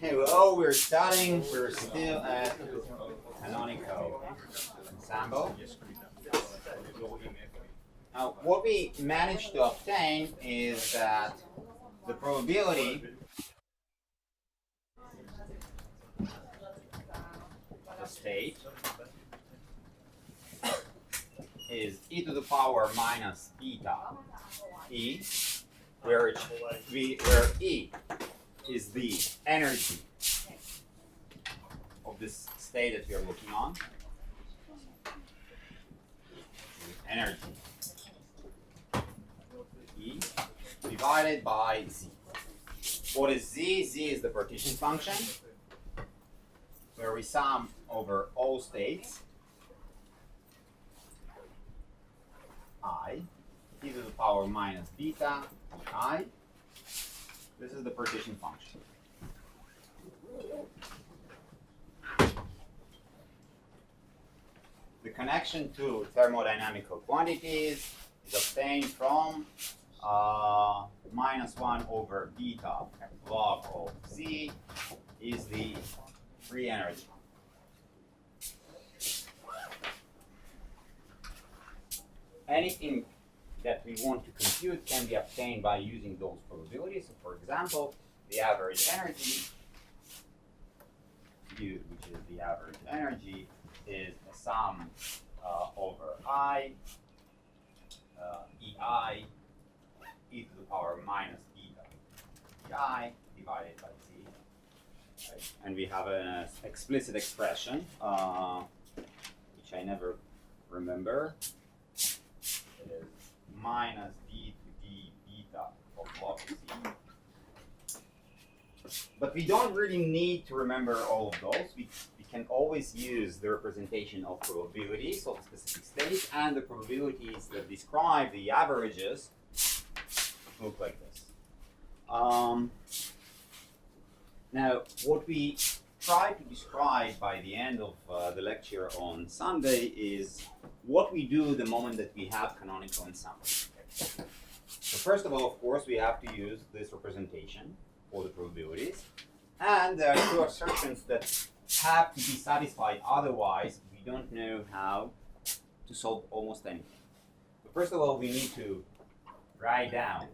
Hello, we're studying. We're still at canonical ensemble. Now, what we managed to obtain is that the probability the state is e to the power minus beta e, where E is the energy of this state that we are looking on. Energy E divided by Z. What is Z? Z is the partition function, where we sum over all states I e to the power minus beta I. This is the partition function. The connection to thermodynamical quantities is obtained from minus 1 over beta log of Z is the free energy. Anything that we want to compute can be obtained by using those probabilities. So for example, the average energy, U, which is the average energy, is a sum over I, EI, e to the power minus beta EI divided by Z. Right? And we have an explicit expression, which I never remember. It is minus d to d beta of log Z. But we don't really need to remember all of those. We can always use the representation of probabilities of a specific state, and the probabilities that describe the averages look like this. Now, what we try to describe by the end of the lecture on Sunday is what we do the moment that we have canonical ensemble. So first of all, of course, we have to use this representation for the probabilities. And there are two assertions that have to be satisfied, otherwise we don't know how to solve almost anything. So first of all, we need to write down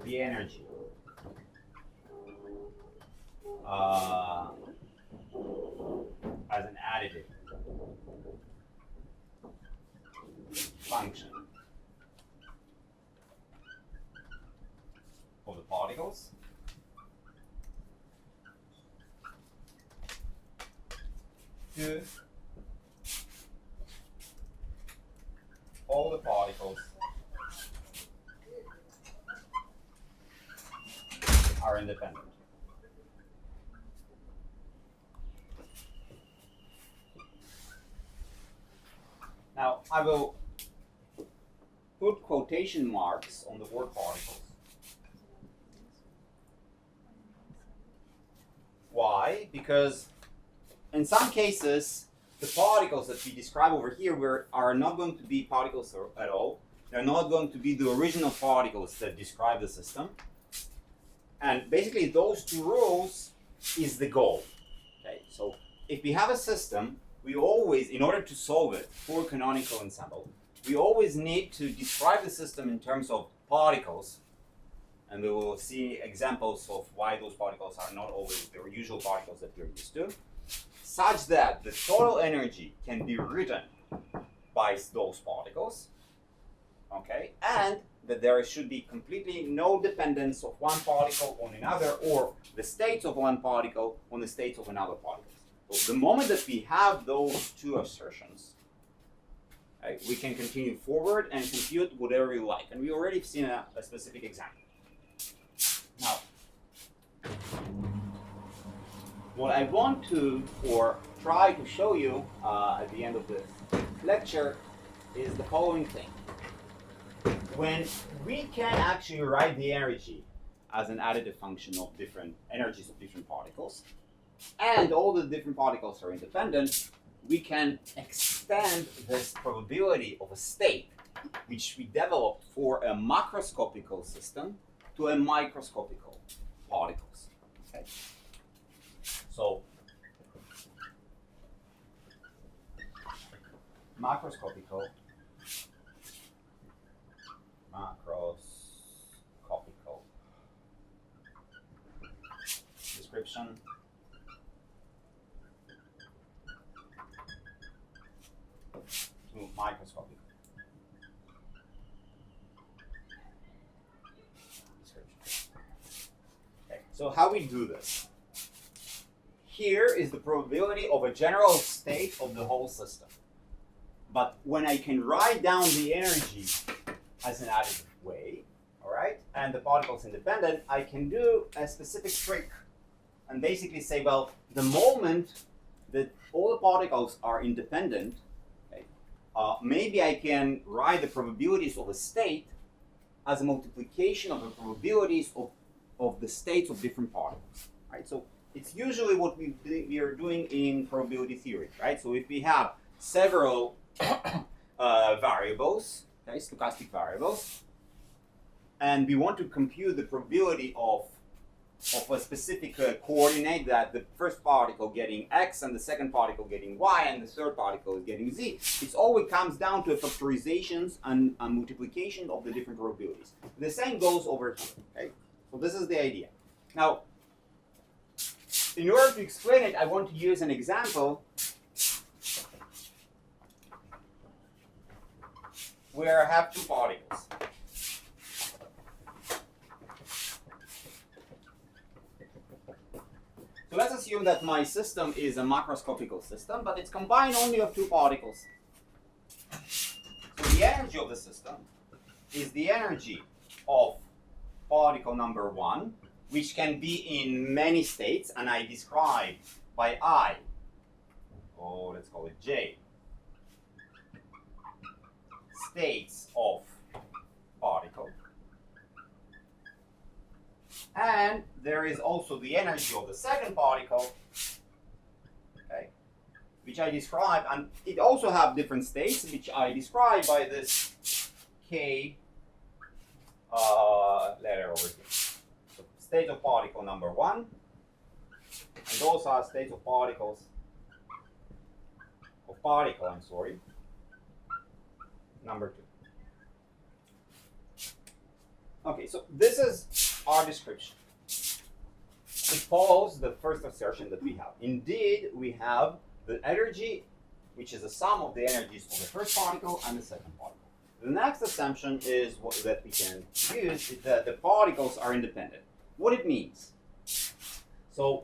the energy as an additive function of the particles. To all the particles are independent. Now, I will put quotation marks on the word particles. Why? Because in some cases, the particles that we describe over here are not going to be particles at all. They're not going to be the original particles that describe the system. And basically, those two rules is the goal. Okay, so if we have a system, we always, in order to solve it for canonical ensemble, we always need to describe the system in terms of particles. And we will see examples of why those particles are not always the usual particles that we're used to, such that the total energy can be written by those particles, okay, and that there should be completely no dependence of one particle on another, or the states of one particle on the states of another particle. So the moment that we have those two assertions, right, we can continue forward and compute whatever we like. And we already have seen a specific example. Now, what I want to, or try to show you at the end of this lecture is the following thing. When we can actually write the energy as an additive function of different energies of different particles, and all the different particles are independent, we can extend this probability of a state, which we developed for a macroscopical system, to a microscopical particles. Okay? macroscopical description to microscopic description. Okay, so how we do this? Here is the probability of a general state of the whole system. But when I can write down the energy as an additive way, all right, and the particles independent, I can do a specific trick and basically say, well, the moment that all the particles are independent, okay, maybe I can write the probabilities of a state as a multiplication of the probabilities of the states of different particles, right? So it's usually what we are doing in probability theory, right? So if we have several variables, okay, stochastic variables, and we want to compute the probability of a specific coordinate, that the first particle getting x and the second particle getting y and the third particle is getting z, it always comes down to a factorizations and a multiplication of the different probabilities. The same goes over here, okay? So this is the idea. Now, in order to explain it, I want to use an example where I have two particles. So let's assume that my system is a macroscopical system, but it's combined only of two particles. So the energy of the system is the energy of particle number 1, which can be in many states, and I describe by I, or let's call it J, states of particle. And there is also the energy of the second particle, okay, which I describe, and it also have different states, which I describe by this K letter over here. So state of particle number 1, and those are states of particles, number 2. Okay, so this is our description. It follows the first assertion that we have. Indeed, we have the energy, which is the sum of the energies of the first particle and the second particle. The next assumption is that we can use is that the particles are independent. What it means. So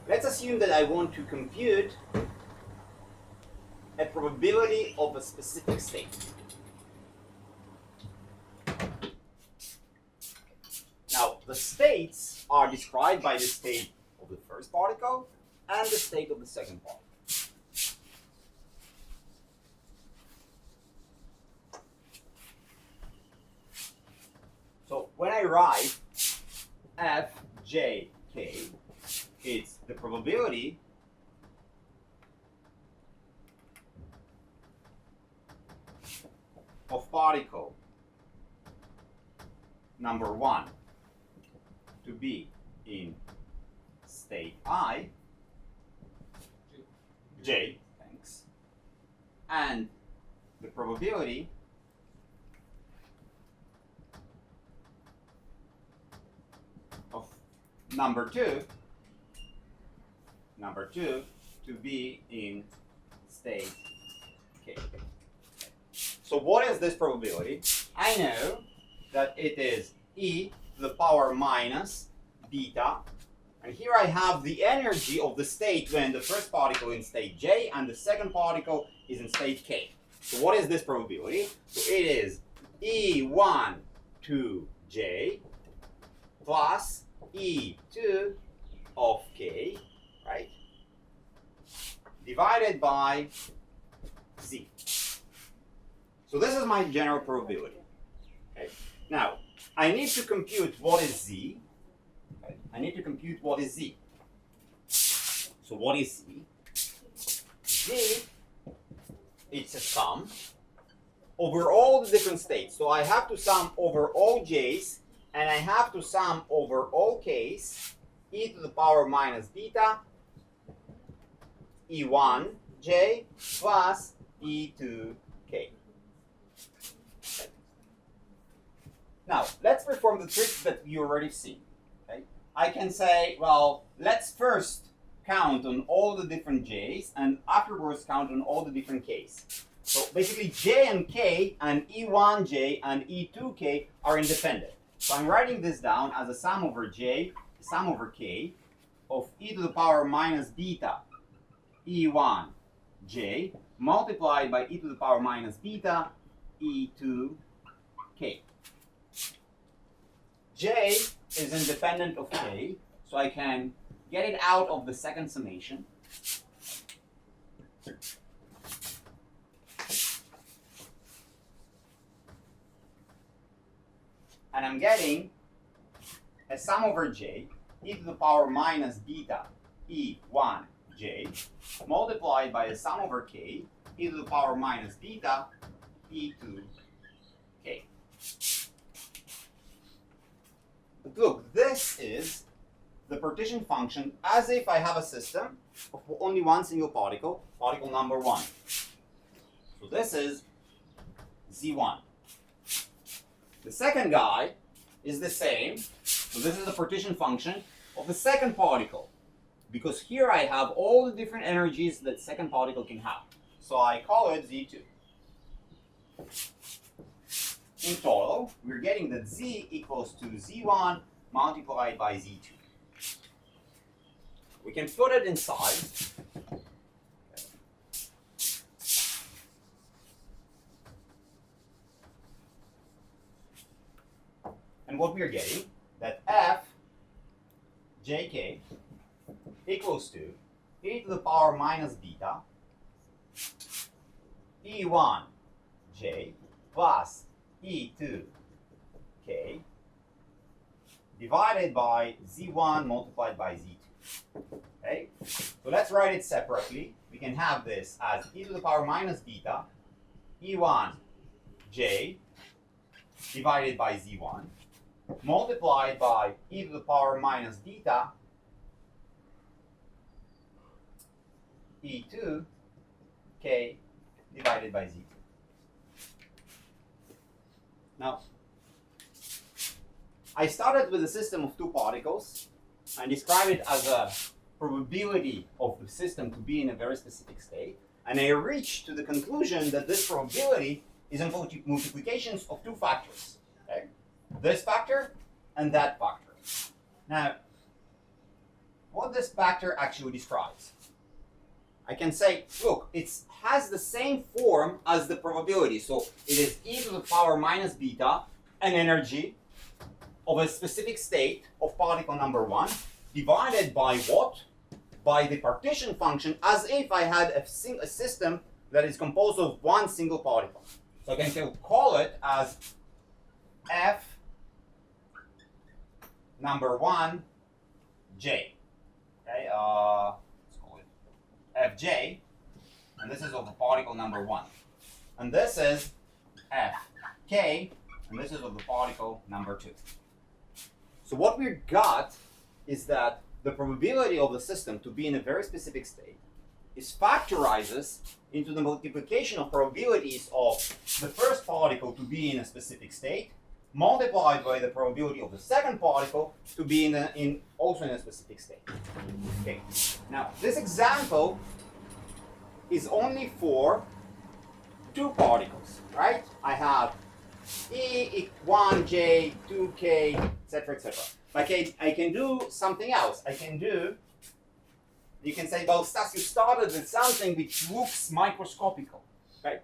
let's assume that I want to compute a probability of a specific state. Now, the states are described by the state of the first particle and the state of the second particle. So when I write f, j, k, it's the probability of particle number 1 to be in state I, j, thanks, and the probability of number 2 to be in state k. So what is this probability? I know that it is e to the power minus beta, and here I have the energy of the state when the first particle in state j and the second particle is in state k. So what is this probability? So it is e1 to j plus e2 of k, right, divided by z. So this is my general probability. Okay. Now, I need to compute what is z. Okay. I need to compute what is z. So what is z? Z, it's a sum over all the different states. So I have to sum over all j's, and I have to sum over all k's, e to the power minus beta, e1 j plus E2k. Now, let's perform the trick that you already seen. Okay? I can say, well, let's first count on all the different j's and afterwards count on all the different k's. So basically j and k and E1j and E2k are independent. So I'm writing this down as a sum over j, sum over k of e to the power minus beta E1j multiplied by e to the power minus beta E2k. J is independent of k, so I can get it out of the second summation. And I'm getting a sum over j, e to the power minus beta E1j, multiplied by a sum over k, e to the power minus beta E2k. But look, this is the partition function as if I have a system of only one single particle, particle number 1. So this is Z1. The second guy is the same. So this is the partition function of the second particle, because here I have all the different energies that second particle can have. So I call it Z2. In total, we're getting that Z equals to Z1 multiplied by Z2. We can put it inside. And what we're getting, that F jk equals to e to the power minus beta E1j plus E2k divided by Z1 multiplied by Z2. Okay? So let's write it separately. We can have this as e to the power minus beta E1j divided by Z1 multiplied by e to the power minus beta E2k divided by Z2. Now, I started with a system of two particles and described it as a probability of the system to be in a very specific state, and I reached to the conclusion that this probability is in multiplications of two factors. Okay? This factor and that factor. Now, what this factor actually describes, I can say, look, it has the same form as the probability. So it is e to the power minus beta, an energy of a specific state of particle number 1, divided by what? By the partition function, as if I had a system that is composed of one single particle. So I can call it as F number 1 J. Okay, let's call it Fj, and this is of the particle number 1. And this is Fk, and this is of the particle number 2. So what we got is that the probability of the system to be in a very specific state is factorizes into the multiplication of probabilities of the first particle to be in a specific state, multiplied by the probability of the second particle to be also in a specific state. Okay. Now, this example is only for two particles, right? I have E1j, 2k, etc., etc. I can do something else. You can say, well, Stas, you started with something which looks microscopical, right?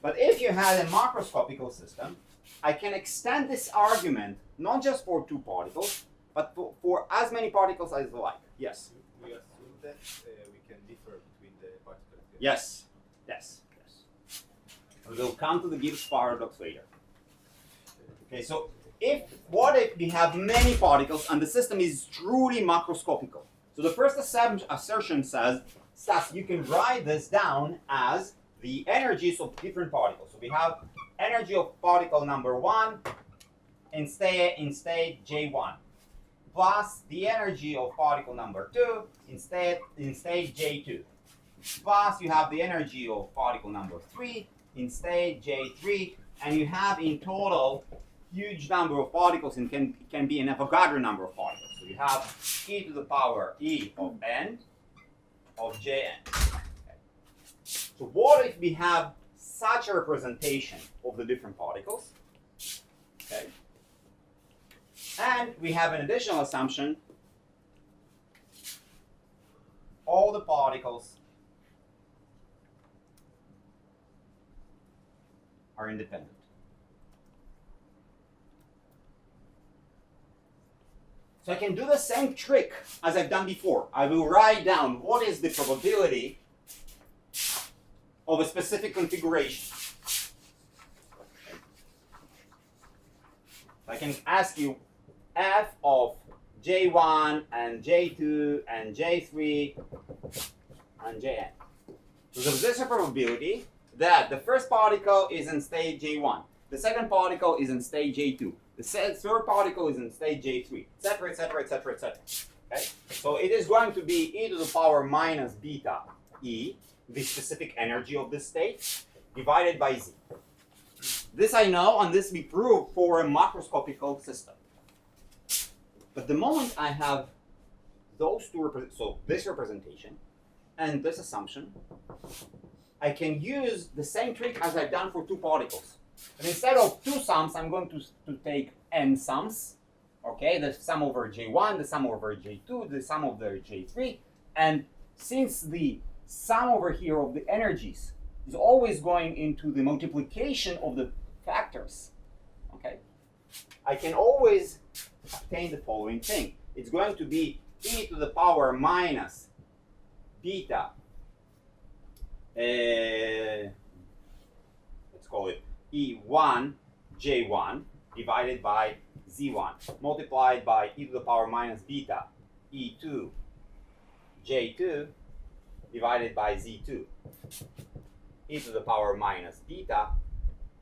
But if you had a macroscopical system, I can extend this argument not just for two particles, but for as many particles as I like. Yes? We assume that we can differ between the particles. Yes. We'll come to the Gibbs paradox later. Okay, so what if we have many particles and the system is truly macroscopical? So the first assertion says, Stas, you can write this down as the energies of different particles. So we have energy of particle number 1 in state J1, plus the energy of particle number 2 in state J2, plus you have the energy of particle number 3 in state J3, and you have in total huge number of particles, and can be an Avogadro number of particles. So you have e to the power e of n of Jn. Okay. So what if we have such a representation of the different particles? Okay. And we have an additional assumption. All the particles are independent. So I can do the same trick as I've done before. I will write down what is the probability of a specific configuration. I can ask you f of J1 and J2 and J3 and Jn. So there's a probability that the first particle is in state J1, the second particle is in state J2, the third particle is in state J3, etc., etc., etc., etc. Okay? So it is going to be e to the power minus beta e, the specific energy of this state, divided by z. This I know, and this we prove for a macroscopical system. But the moment I have those two, so this representation and this assumption, I can use the same trick as I've done for two particles. And instead of two sums, I'm going to take n sums, okay? The sum over J1, the sum over J2, the sum over J3. And since the sum over here of the energies is always going into the multiplication of the factors, okay? I can always obtain the following thing. It's going to be e to the power minus beta, let's call it E1 J1 divided by Z1 multiplied by e to the power minus beta E2 J2 divided by Z2 e to the power minus beta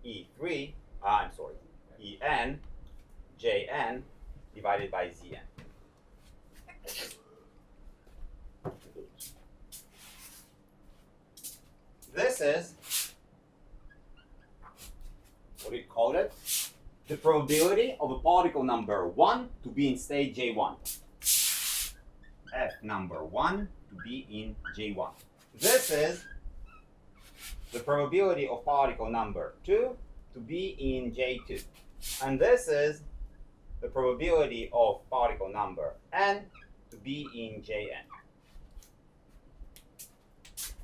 E3, En Jn divided by Zn. This is, what do you call it? The probability of a particle number 1 to be in state J1. F number 1 to be in J1. This is the probability of particle number 2 to be in J2. And this is the probability of particle number n to be in Jn.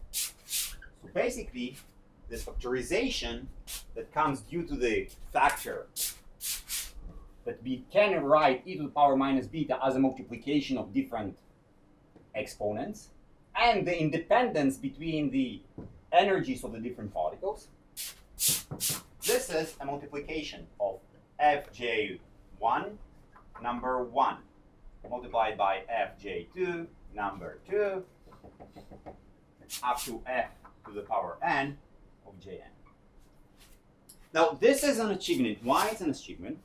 So basically, this factorization that comes due to the factor that we can write e to the power minus beta as a multiplication of different exponents, and the independence between the energies of the different particles. This is a multiplication of fj1 number 1 multiplied by fj2 number 2 up to f to the power n of Jn. Now this is an achievement. Why it's an achievement?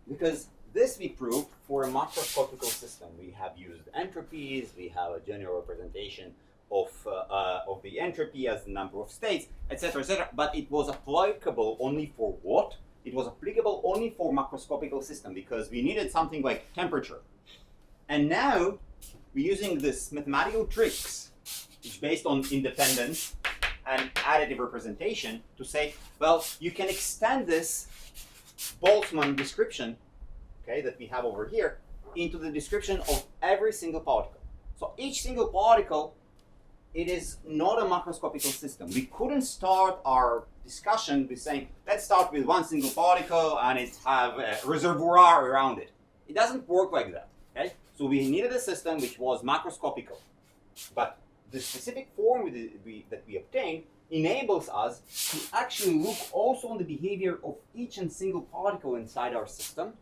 Because this we proved for a macroscopical system. We have used entropies, we have a general representation of the entropy as the number of states, etc., etc. But it was applicable only for what? It was applicable only for macroscopical system because we needed something like temperature. And now we're using this mathematical tricks, which based on independence and additive representation, to say, well, you can extend this Boltzmann description, okay, that we have over here, into the description of every single particle. So each single particle, it is not a macroscopical system. We couldn't start our discussion with saying, let's start with one single particle and it have a reservoir around it. It doesn't work like that. Okay? So we needed a system which was macroscopical. But the specific form that we obtained enables us to actually look also on the behavior of each and single particle inside our system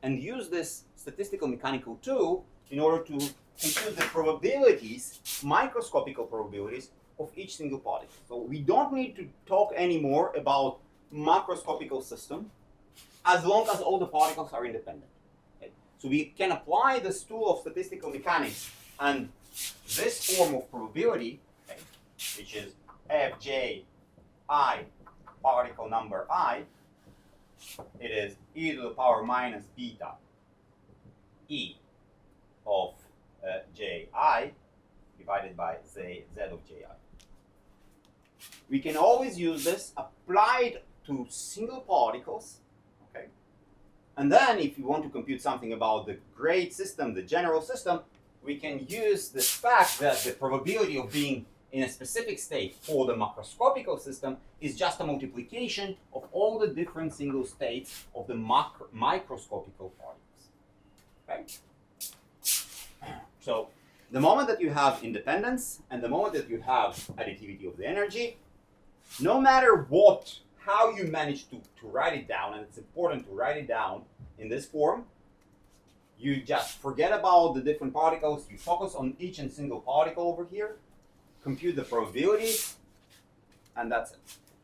and use this statistical mechanical tool in order to compute the probabilities, microscopical probabilities of each single particle. So we don't need to talk anymore about macroscopical system as long as all the particles are independent. Okay? So we can apply this tool of statistical mechanics and this form of probability, okay, which is fji particle number I, it is e to the power minus beta e of ji divided by z of ji. We can always use this applied to single particles, okay? And then if you want to compute something about the great system, the general system, we can use the fact that the probability of being in a specific state for the macroscopical system is just a multiplication of all the different single states of the microscopical particles, okay? So the moment that you have independence and the moment that you have additivity of the energy, no matter what, how you manage to write it down, and it's important to write it down in this form, you just forget about the different particles, you focus on each and single particle over here, compute the probabilities, and that's it.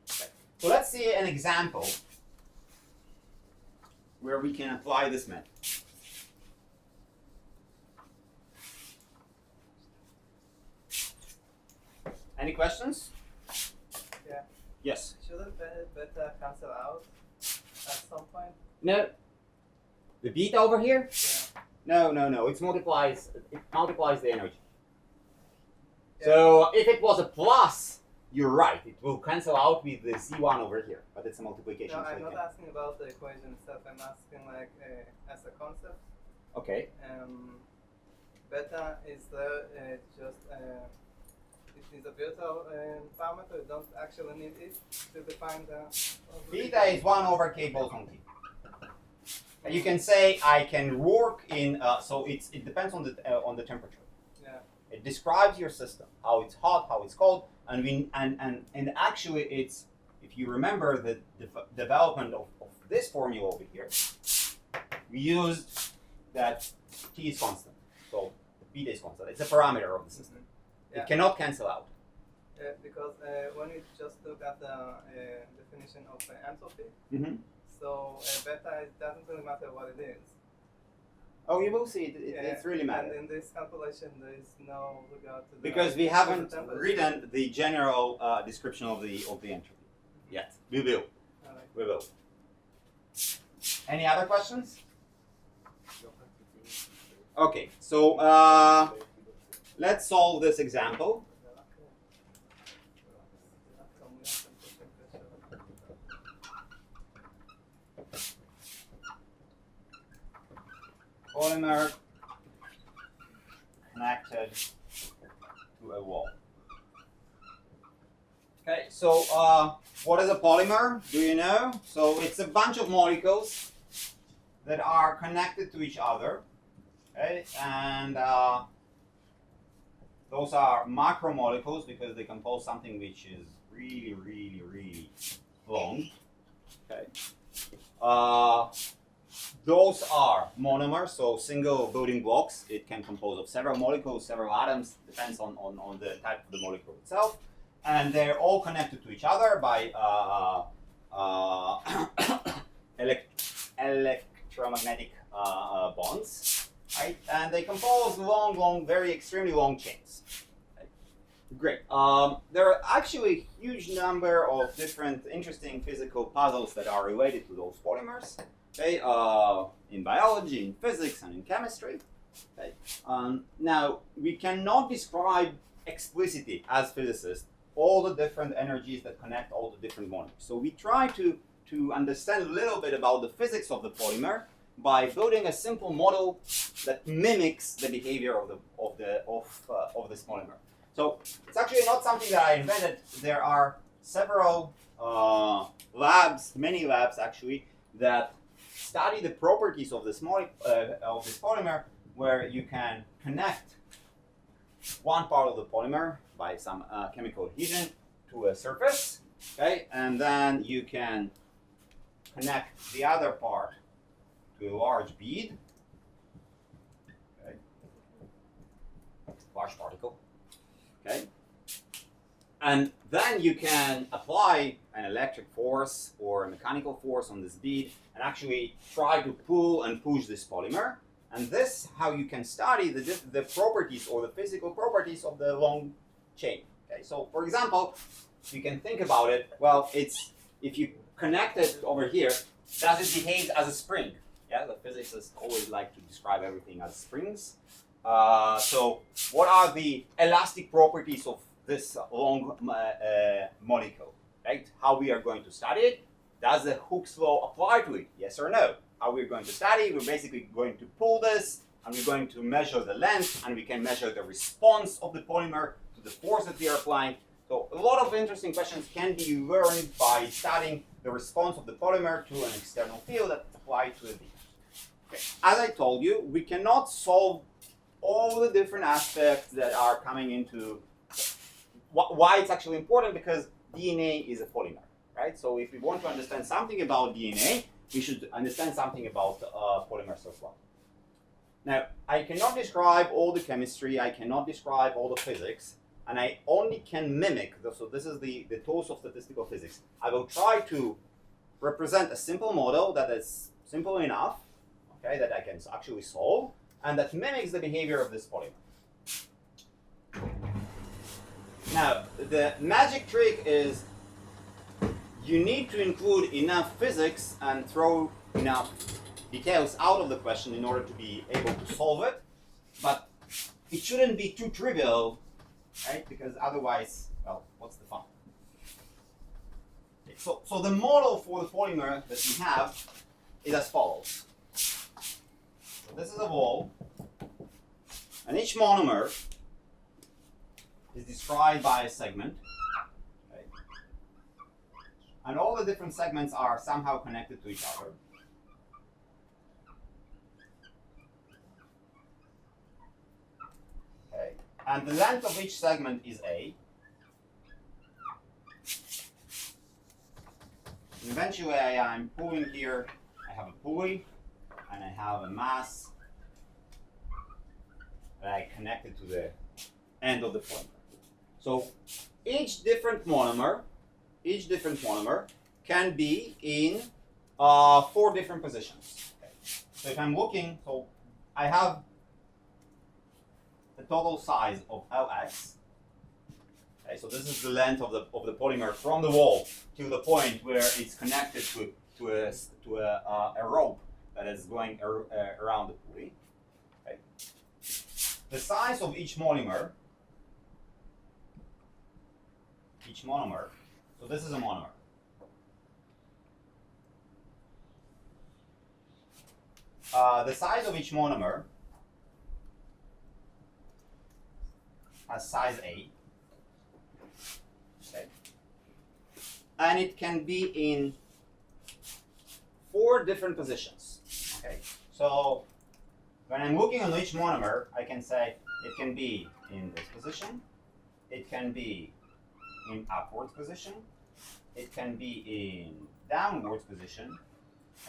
Okay. So let's see an example where we can apply this method. Any questions? Yeah. Yes. Shouldn't beta cancel out at some point? No. The beta over here? Yeah. No. It multiplies the energy. Yeah. So if it was a plus, you're right. It will cancel out with the C1 over here, but it's a multiplication. No, so I'm not asking about the equation itself. I'm asking like as a concept. Okay. Beta is there just it is a virtual parameter. You don't actually need it to define the. Beta is 1 over k boson t. And you can say I can work in. So it depends on the temperature. Yeah. It describes your system, how it's hot, how it's cold, and actually it's, if you remember the development of this formula over here, we used that t is constant, so beta is constant. It's a parameter of the system. Yeah. It cannot cancel out. Because when you just look at the definition of entropy, Mm-hmm. so beta, it doesn't really matter what it is. Oh, you will see. It's really matter. And in this calculation, there is no regard to the Because we haven't written the general description of the entropy yet. We will. All right. We will. Any other questions? Okay, so let's solve this example. Polymer connected to a wall. Okay, so what is a polymer? Do you know? So it's a bunch of molecules that are connected to each other. Okay, and those are macromolecules because they compose something which is really long. Okay. Those are monomers, so single building blocks. It can compose of several molecules, several atoms, depends on the type of the molecule itself. And they're all connected to each other by electromagnetic bonds, right? And they compose long, very extremely long chains. Okay. Great. There are actually a huge number of different interesting physical puzzles that are related to those polymers. Okay, in biology, in physics, and in chemistry. Okay. Now, we cannot describe explicitly as physicists all the different energies that connect all the different monomers. So we try to understand a little bit about the physics of the polymer by building a simple model that mimics the behavior of this polymer. So it's actually not something that I invented. There are several labs, many labs actually, that study the properties of this polymer, where you can connect one part of the polymer by some chemical adhesion to a surface, okay, and then you can connect the other part to a large bead, okay, large particle, okay, and then you can apply an electric force or a mechanical force on this bead and actually try to pull and push this polymer. And this how you can study the properties or the physical properties of the long chain. Okay, so for example, you can think about it. Well, it's if you connect it over here, does it behave as a spring? Yeah, the physicists always like to describe everything as springs. So what are the elastic properties of this long molecule? Right? How we are going to study it? Does the Hooke's law apply to it? Yes or no? How we're going to study? We're basically going to pull this, and we're going to measure the length, and we can measure the response of the polymer to the force that we are applying. So a lot of interesting questions can be learned by studying the response of the polymer to an external field that applied to the beam. Okay. As I told you, we cannot solve all the different aspects that are coming into why it's actually important, because DNA is a polymer, right? So if we want to understand something about DNA, we should understand something about polymers as well. Now, I cannot describe all the chemistry, I cannot describe all the physics, and I only can mimic, so this is the tools of statistical physics. I will try to represent a simple model that is simple enough, okay, that I can actually solve, and that mimics the behavior of this polymer. Now, the magic trick is you need to include enough physics and throw enough details out of the question in order to be able to solve it, but it shouldn't be too trivial, right? Because otherwise, well, what's the fun? Okay, so the model for the polymer that we have is as follows. So this is a wall, and each monomer is described by a segment. Okay. And all the different segments are somehow connected to each other. Okay. And the length of each segment is A. And eventually I'm pulling here, I have a pulley, and I have a mass that I connected to the end of the polymer. So each different monomer can be in 4 different positions. Okay. So if I'm looking, so I have the total size of Lx. Okay, so this is the length of the polymer from the wall to the point where it's connected to a rope that is going around the pulley. Okay. The size of each monomer, so this is a monomer. The size of each monomer has size A. Okay. And it can be in 4 different positions. Okay. So when I'm looking on each monomer, I can say it can be in this position, it can be in upwards position, it can be in downwards position,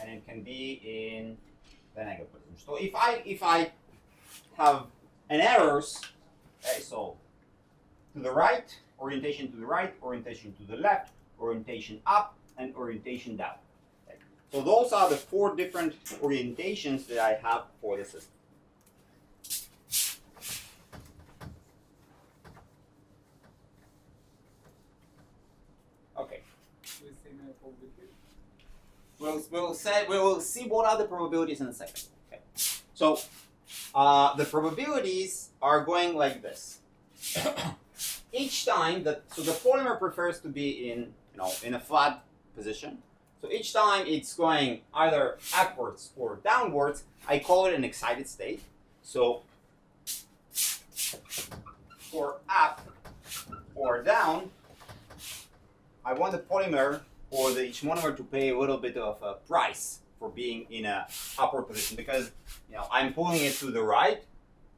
and it can be in the negative position. So if I have an arrows, okay, so to the right, orientation to the right, orientation to the left, orientation up, and orientation down. Okay. So those are the 4 different orientations that I have for the system. Okay. We will see what are the probabilities in a second. Okay. So the probabilities are going like this. Each time the polymer prefers to be in a flat position. So each time it's going either upwards or downwards, I call it an excited state. So for up or down, I want the polymer or each monomer to pay a little bit of a price for being in a upward position, because I'm pulling it to the right,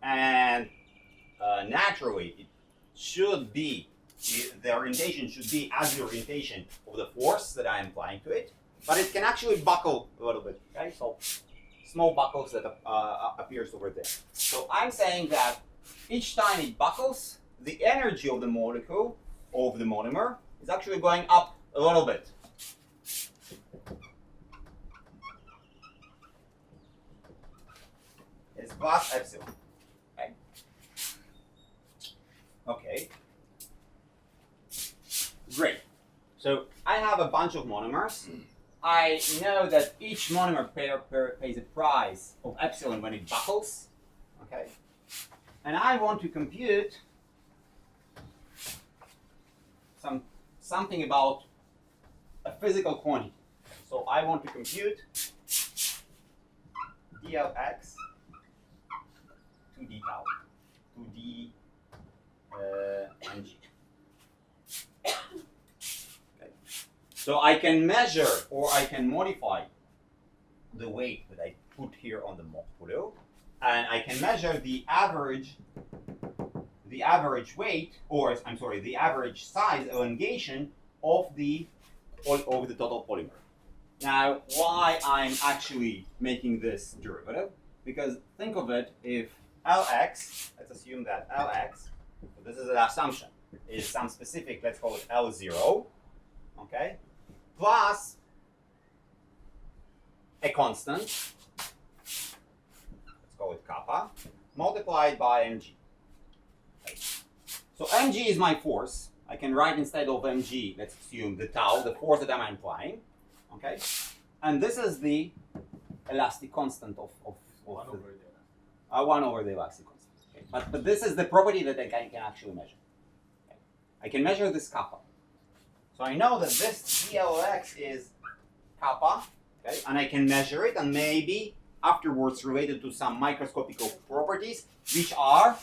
and naturally it should be, the orientation should be as the orientation of the force that I am applying to it, but it can actually buckle a little bit. Okay, so small buckles that appears over there. So I'm saying that each time it buckles, the energy of the molecule of the monomer is actually going up a little bit. It's plus epsilon. Okay. Okay. So I have a bunch of monomers. I know that each monomer pair pays a price of epsilon when it buckles. Okay, and I want to compute something about a physical quantity. So I want to compute dlx to d tau to d mg. Okay. So I can measure or I can modify the weight that I put here on the molecule, and I can measure the average weight, or I'm sorry, the average size elongation of the total polymer. Now, why I'm actually making this derivative? Because think of it, if Lx, let's assume that Lx, so this is an assumption, is some specific, let's call it L0, okay, plus a constant, let's call it kappa, multiplied by mg. Okay. So mg is my force. I can write instead of mg, let's assume the tau, the force that I'm applying. Okay, and this is the elastic constant of 1 over the 1 over the elastic constant. Okay. But this is the property that I can actually measure. Okay. I can measure this kappa. So I know that this dlx is kappa, okay, and I can measure it, and maybe afterwards related to some microscopic properties, which are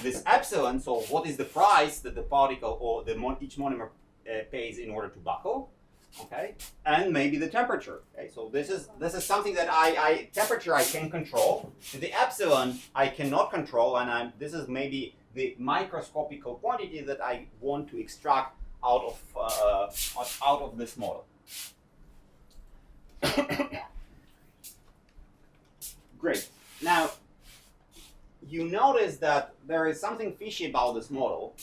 this epsilon. So what is the price that the particle or each monomer pays in order to buckle? Okay, and maybe the temperature. Okay, so this is something that temperature I can control. The epsilon I cannot control, and this is maybe the microscopical quantity that I want to extract out of this model. Great. Now you notice that there is something fishy about this model.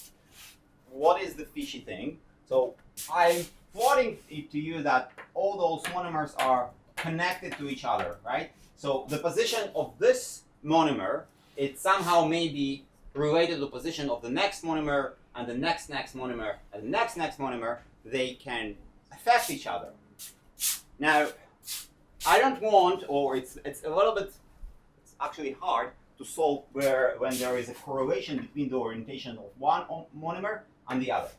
What is the fishy thing? So I'm plotting it to you that all those monomers are connected to each other, right? So the position of this monomer, it somehow may be related to the position of the next monomer and the next monomer and the next monomer. They can affect each other. Now, I don't want, or it's a little bit, it's actually hard to solve when there is a correlation between the orientation of one monomer and the other.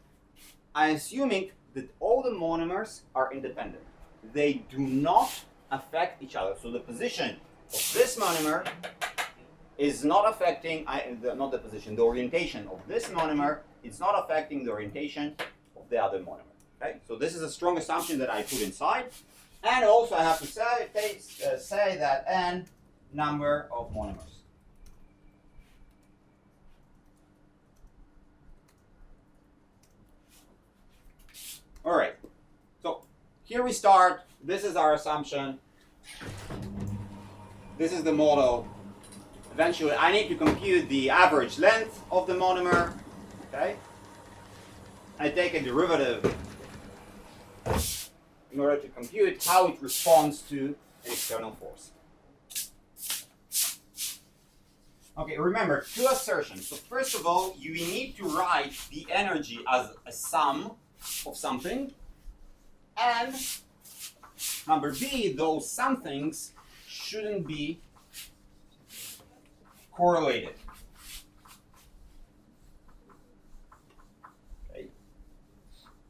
I'm assuming that all the monomers are independent. They do not affect each other. So the position of this monomer is not affecting, the orientation of this monomer is not affecting the orientation of the other monomer. Okay, so this is a strong assumption that I put inside. And also I have to say that n number of monomers. All right, so here we start. This is our assumption. This is the model. Eventually, I need to compute the average length of the monomer. Okay, I take a derivative in order to compute how it responds to an external force. Okay, remember, two assertions. So first of all, you need to write the energy as a sum of something, and number B, those somethings shouldn't be correlated. Okay.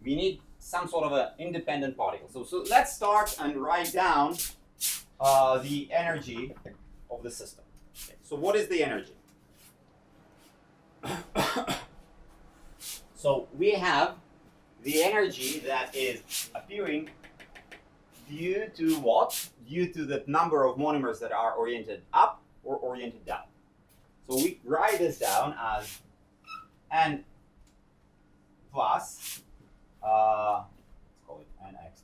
We need some sort of an independent particle. So let's start and write down the energy of the system. Okay. So what is the energy? So we have the energy that is appearing due to what? Due to the number of monomers that are oriented up or oriented down. So we write this down as n plus, let's call it nx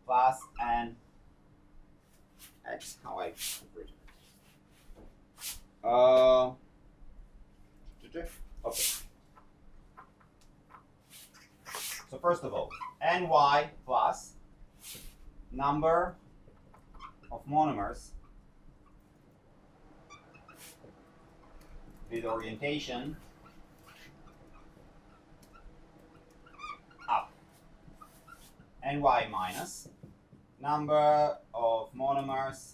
plus n x, how I write it. Okay. So first of all, ny plus number of monomers with orientation up. ny minus number of monomers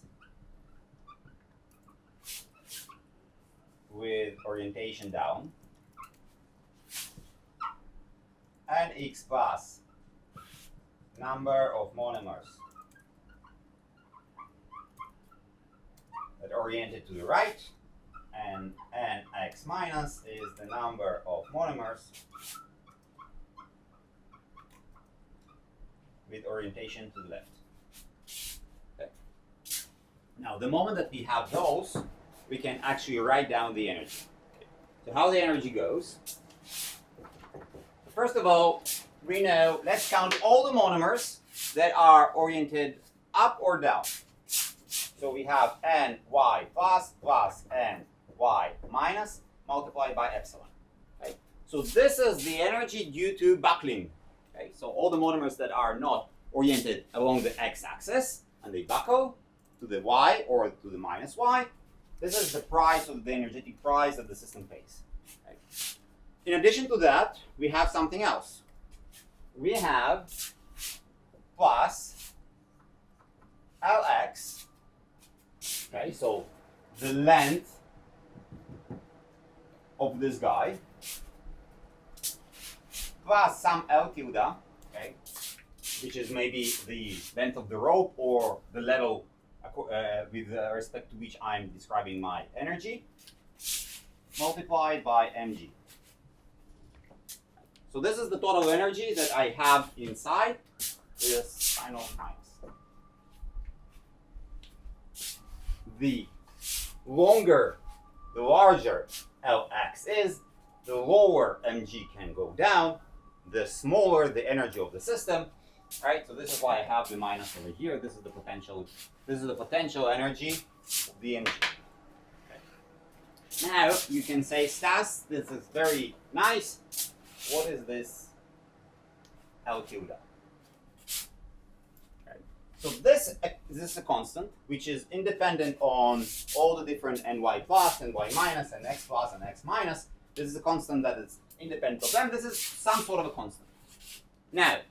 with orientation down, and x plus number of monomers that oriented to the right, and nx minus is the number of monomers with orientation to the left. Okay. Now, the moment that we have those, we can actually write down the energy. Okay. So how the energy goes? First of all, we know, let's count all the monomers that are oriented up or down. So we have ny plus ny minus multiplied by epsilon. Okay? So this is the energy due to buckling. Okay? So all the monomers that are not oriented along the x-axis and they buckle to the y or to the minus y, this is the price of the energetic price that the system pays. Okay? In addition to that, we have something else. We have plus Lx, okay, so the length of this guy, plus some L tilde, okay, which is maybe the length of the rope or the level with respect to which I'm describing my energy, multiplied by mg. So this is the total energy that I have inside this sign of minus. The longer, the larger Lx is, the lower mg can go down, the smaller the energy of the system, right? So this is why I have the minus over here. This is the potential. This is the potential energy of the mg. Okay. Now you can say, Stas, this is very nice. What is this L tilde? Okay. So this is a constant which is independent on all the different ny plus, ny minus, and x plus and x minus. This is a constant that is independent of them. This is some sort of a constant. Now,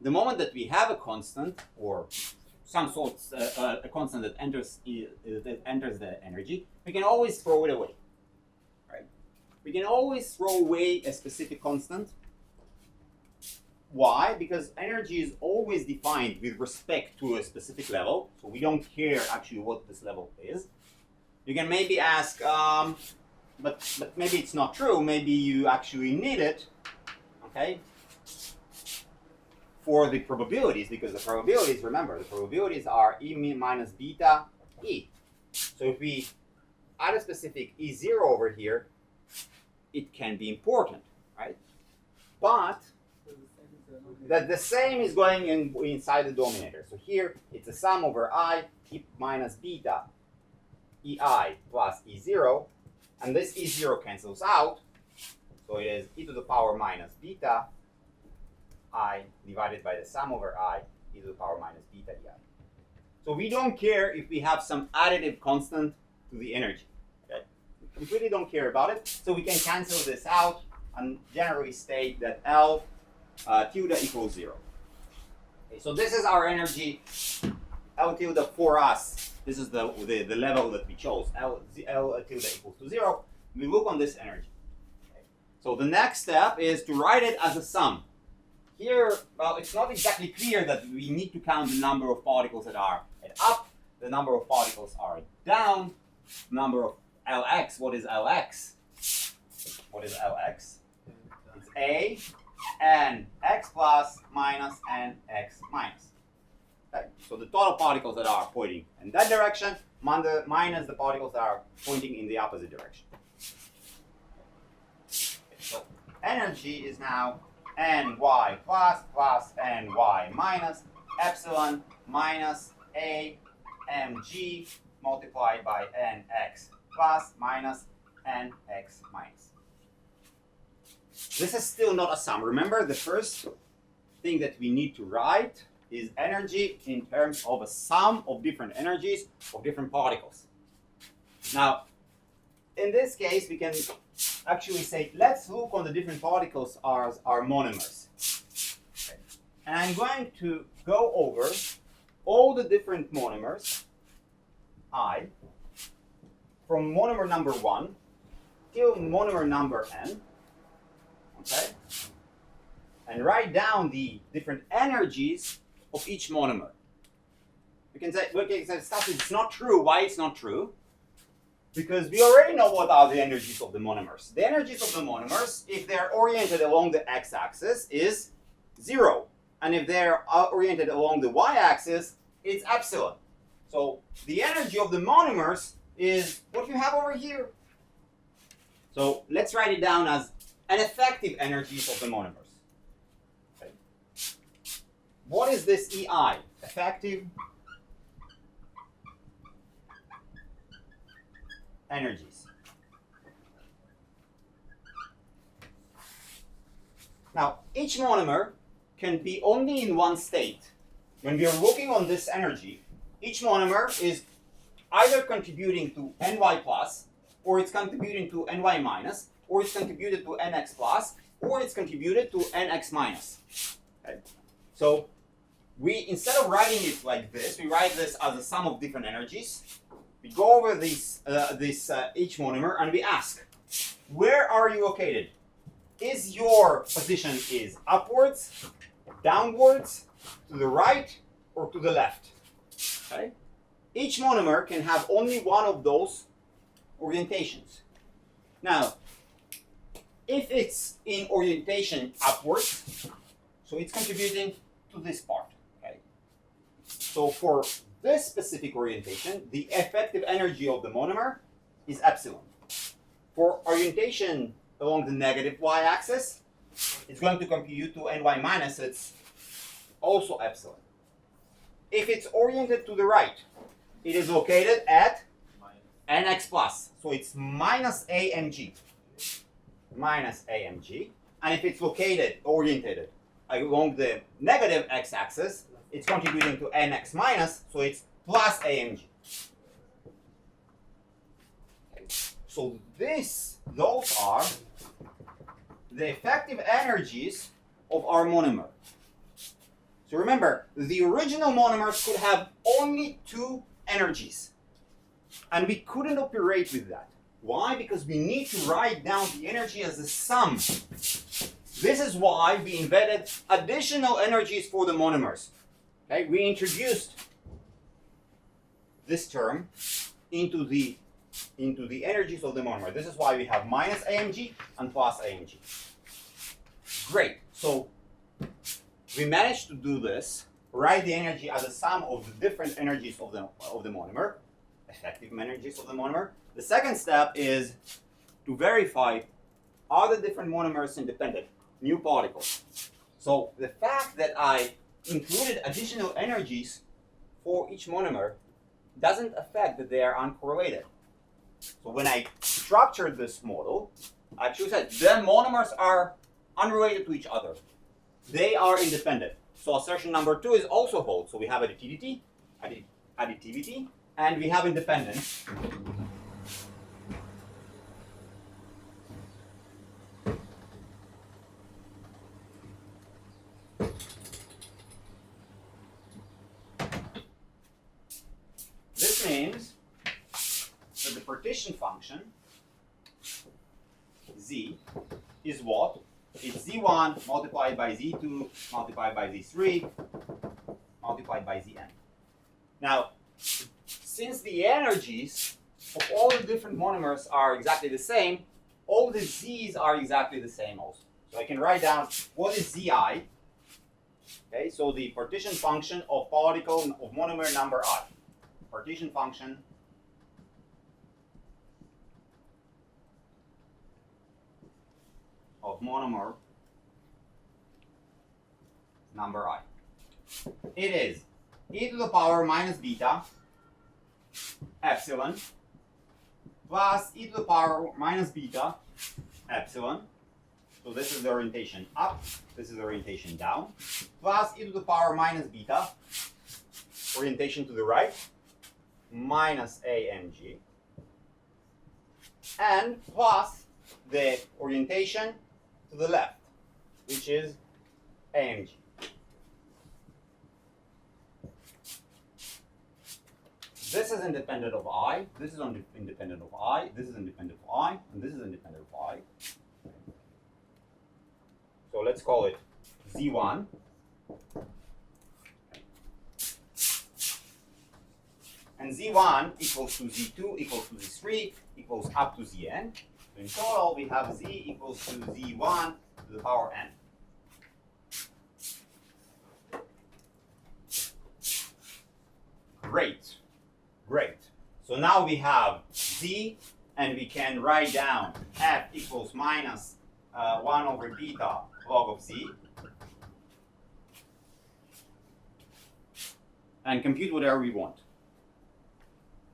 the moment that we have a constant or some sort a constant that enters the energy, we can always throw it away. We can always throw away a specific constant. Why? Because energy is always defined with respect to a specific level, so we don't care actually what this level is. You can maybe ask, but maybe it's not true. Maybe you actually need it, okay, for the probabilities, because the probabilities, remember, the probabilities are E minus beta E. So if we add a specific E0 over here, it can be important, right? But that the same is going inside the dominator. So here it's a sum over I, E minus beta, EI plus E0, and this E0 cancels out. So it is e to the power minus beta I divided by the sum over I, e to the power minus beta EI. So we don't care if we have some additive constant to the energy. We really don't care about it, so we can cancel this out and generally state that L tilde equals 0. Okay, so this is our energy, L tilde for us. This is the level that we chose, L tilde equals to 0. We look on this energy. Okay. So the next step is to write it as a sum. Here, well, it's not exactly clear that we need to count the number of particles that are at up, the number of particles are down, the number of Lx, what is Lx? What is Lx? It's A and x plus minus and x minus. Okay. So the total particles that are pointing in that direction minus the particles that are pointing in the opposite direction. Okay. So energy is now ny plus ny minus epsilon minus A mg multiplied by nx plus minus nx minus. This is still not a sum. Remember, the first thing that we need to write is energy in terms of a sum of different energies of different particles. Now, in this case, we can actually say, let's look on the different particles as our monomers. Okay. and I'm going to go over all the different monomers, I, from monomer number 1 till monomer number n, okay? And write down the different energies of each monomer. We can say, stuff it's not true. Why it's not true? Because we already know what are the energies of the monomers. The energies of the monomers, if they're oriented along the x-axis, is 0. And if they're oriented along the y-axis, it's epsilon. So the energy of the monomers is what you have over here. So let's write it down as an effective energies of the monomers. Okay. What is this EI? Effective energies. Now, each monomer can be only in one state. When we are working on this energy, each monomer is either contributing to ny plus, or it's contributing to ny minus, or it's contributed to nx plus, or it's contributed to nx minus. Okay. So we, instead of writing it like this, we write this as a sum of different energies. We go over each monomer and we ask, where are you located? Is your position is upwards, downwards, to the right, or to the left? Okay? Each monomer can have only one of those orientations. Now, if it's in orientation upwards, so it's contributing to this part. Okay? So for this specific orientation, the effective energy of the monomer is epsilon. For orientation along the negative y-axis, it's going to contribute to ny minus, it's also epsilon. If it's oriented to the right, it is located at nx plus, so it's minus amg. Minus amg. And if it's oriented along the negative x-axis, it's contributing to nx minus, so it's plus amg. Okay. So those are the effective energies of our monomer. So remember, the original monomers could have only 2 energies. And we couldn't operate with that. Why? Because we need to write down the energy as a sum. This is why we invented additional energies for the monomers. Okay? We introduced this term into the energies of the monomer. This is why we have minus AMG and plus AMG. Great. So we managed to do this, write the energy as a sum of the different energies of the monomer, effective energies of the monomer. The second step is to verify, are the different monomers independent, new particles. So the fact that I included additional energies for each monomer doesn't affect that they are uncorrelated. So when I structured this model, I actually said the monomers are unrelated to each other. They are independent. So assertion number 2 is also hold. So we have additivity, and we have independence. This means that the partition function z is what? It's z1 multiplied by z2 multiplied by z3 multiplied by zn. Now, since the energies of all the different monomers are exactly the same, all the z's are exactly the same also. So I can write down what is zi. Okay, so the partition function of particle of monomer number I. Partition function of monomer number I. It is e to the power minus beta epsilon plus e to the power minus beta epsilon. So this is the orientation up, this is the orientation down, plus e to the power minus beta, orientation to the right, minus AMG, and plus the orientation to the left, which is AMG. this is independent of I, this is independent of I, this is independent of I, and this is independent of I. So let's call it Z1. And Z1 equals to Z2 equals to Z3 equals up to Zn. So in total, we have Z equals to Z1 to the power n. Great. Great. So now we have Z, and we can write down F equals minus 1 over beta log of Z. And compute whatever we want.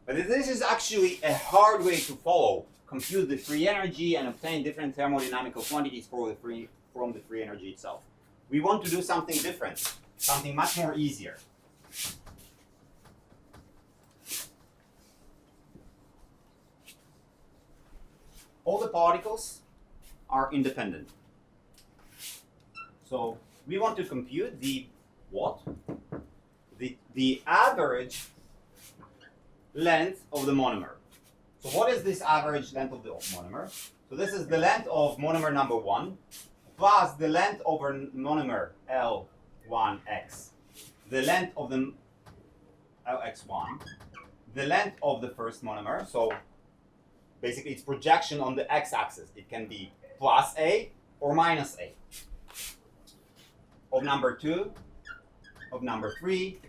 But this is actually a hard way to follow. Compute the free energy and obtain different thermodynamical quantities from the free energy itself. We want to do something different, something much more easier. All the particles are independent. So we want to compute the what? The average length of the monomer. So what is this average length of the monomer? So this is the length of monomer number 1 plus the length over monomer L1x, the length of the LX1, the length of the first monomer. So basically its projection on the x-axis. It can be plus A or minus A. Of number 2, of number 3,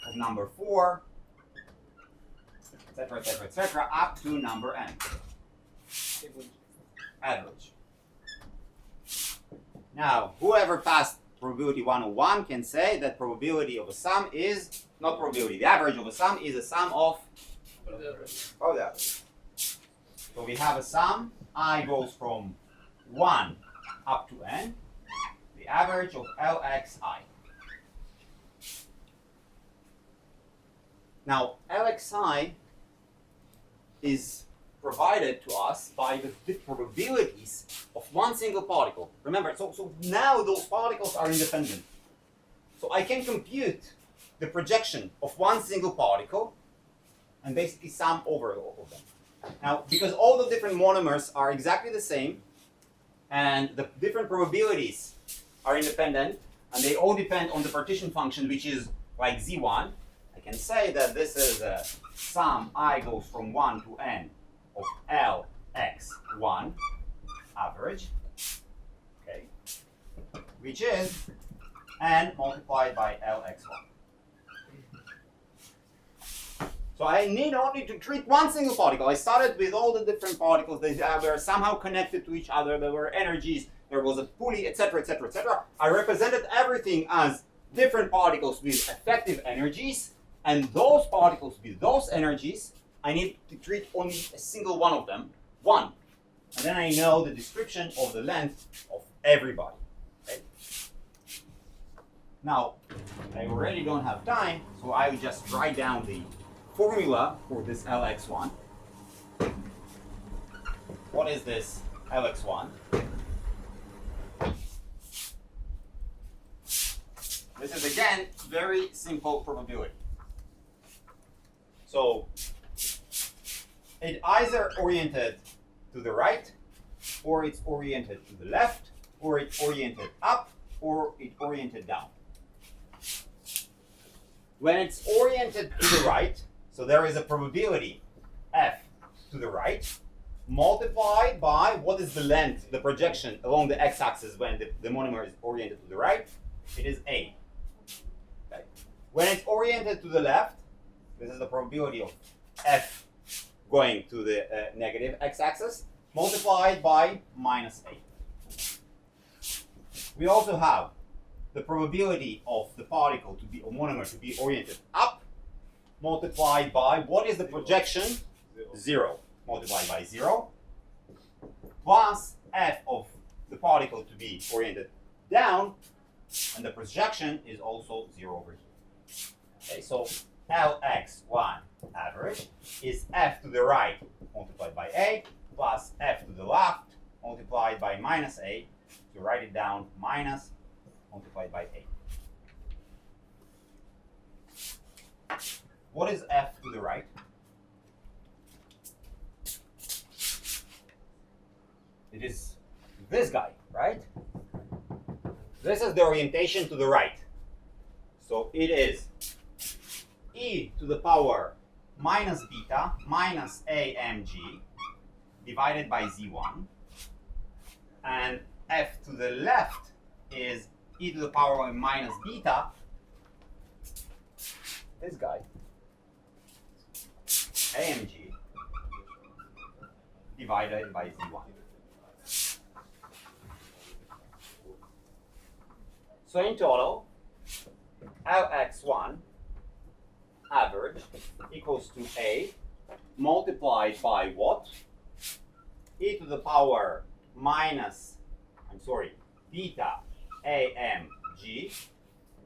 of number 4, etc., etc., etc., up to number n. Average. Now, whoever passed probability 101 can say that probability of a sum is, not probability, the average of a sum is a sum of the average. So we have a sum, I goes from 1 up to n, the average of Lxi. Now, Lxi is provided to us by the probabilities of one single particle. Remember, so now those particles are independent. So I can compute the projection of one single particle and basically sum over all of them. Now, because all the different monomers are exactly the same and the different probabilities are independent and they all depend on the partition function, which is like Z1, I can say that this is a sum I goes from 1 to n of Lx1 average, okay, which is n multiplied by Lx1. So I need only to treat one single particle. I started with all the different particles. They were somehow connected to each other. There were energies. There was a pulley, etc., etc., etc. I represented everything as different particles with effective energies. And those particles with those energies, I need to treat only a single one of them, one. And then I know the description of the length of everybody. Okay? Now, I already don't have time, so I will just write down the formula for this Lx1. What is this Lx1? This is again very simple probability. So it either oriented to the right, or it's oriented to the left, or it's oriented up, or it's oriented down. When it's oriented to the right, so there is a probability f to the right, multiplied by what is the length, the projection along the x-axis when the monomer is oriented to the right, it is A. Okay. When it's oriented to the left, this is the probability of f going to the negative x-axis, multiplied by minus A. We also have the probability of the particle to be, or monomer to be oriented up, multiplied by, what is the projection? 0. Multiplied by 0, plus f of the particle to be oriented down, and the projection is also 0 over here. Okay, so Lx1 average is f to the right multiplied by A, plus f to the left multiplied by minus A. So write it down, minus multiplied by A. What is f to the right? It is this guy, right? This is the orientation to the right. So it is e to the power minus beta minus amg divided by z1. And f to the left is e to the power minus beta, this guy, amg divided by z1. So in total, Lx1 average equals to A multiplied by what? E to the power minus, beta amg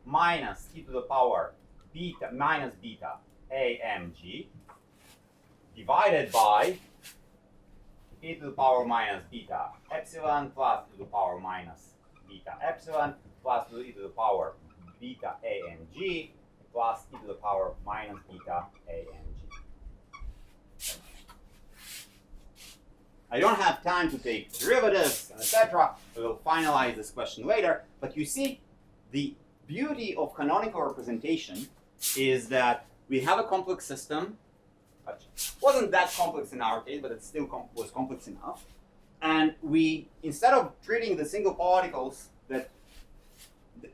minus e to the power beta minus beta amg divided by e to the power minus beta epsilon plus e to the power minus beta epsilon plus e to the power beta amg plus e to the power minus beta amg. I don't have time to take derivatives and etc. We'll finalize this question later. But you see, the beauty of canonical representation is that we have a complex system. It wasn't that complex in our case, but it still was complex enough. And we, instead of treating the single particles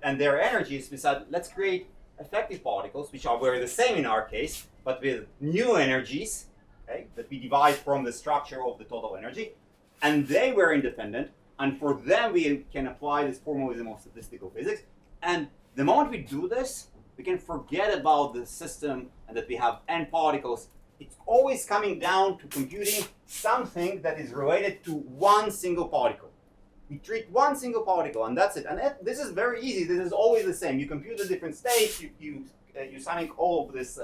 and their energies, we said, let's create effective particles, which were the same in our case, but with new energies, okay, that we derive from the structure of the total energy. And they were independent, and for them we can apply this formalism of statistical physics. And the moment we do this, we can forget about the system and that we have n particles. It's always coming down to computing something that is related to one single particle. We treat one single particle, and that's it. And this is very easy. This is always the same. You compute the different states. You summing all of these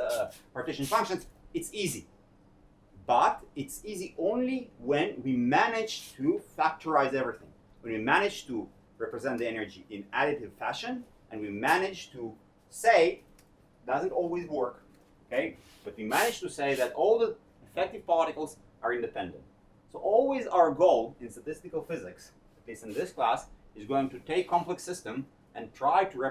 partition functions. It's easy. But it's easy only when we manage to factorize everything. When we manage to represent the energy in additive fashion, and we manage to say, doesn't always work, okay? But we manage to say that all the effective particles are independent. So always our goal in statistical physics, at least in this class, is going to take complex system and try to represent